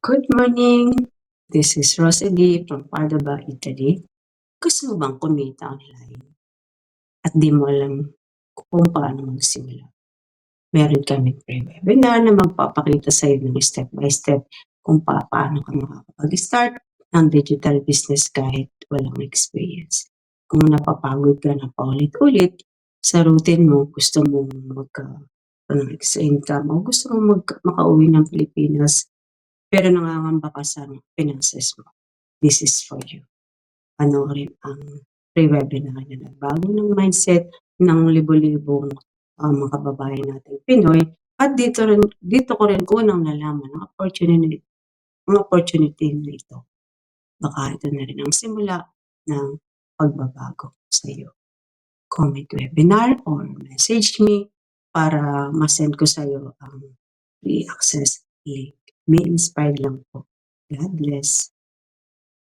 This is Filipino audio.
Good morning. This is Rosalie from Padova, Italy. Gusto mo bang kumita online at di mo alam kung paano magsimula? Meron kaming free webinar na magpapakita sa'yo ng step by step kung paano ka makakapag-start ng digital business kahit walang experience. Kung napapagod ka na paulit-ulit sa routine mo, gusto mong magkaroon ng extra income o gusto mong makauwi ng Pilipinas pero nangangamba ka sa finances mo, this is for you. Panoorin ang free webinar na nagbago ng mindset ng libo-libong mga kababayan nating Pinoy at dito ko rin unang nalaman ang opportunity na ito. Baka ito na rin ang simula ng pagbabago sa iyo. Comment webinar or message me para ma-send ko sa iyo ang free access link. May inspired lang po. God bless.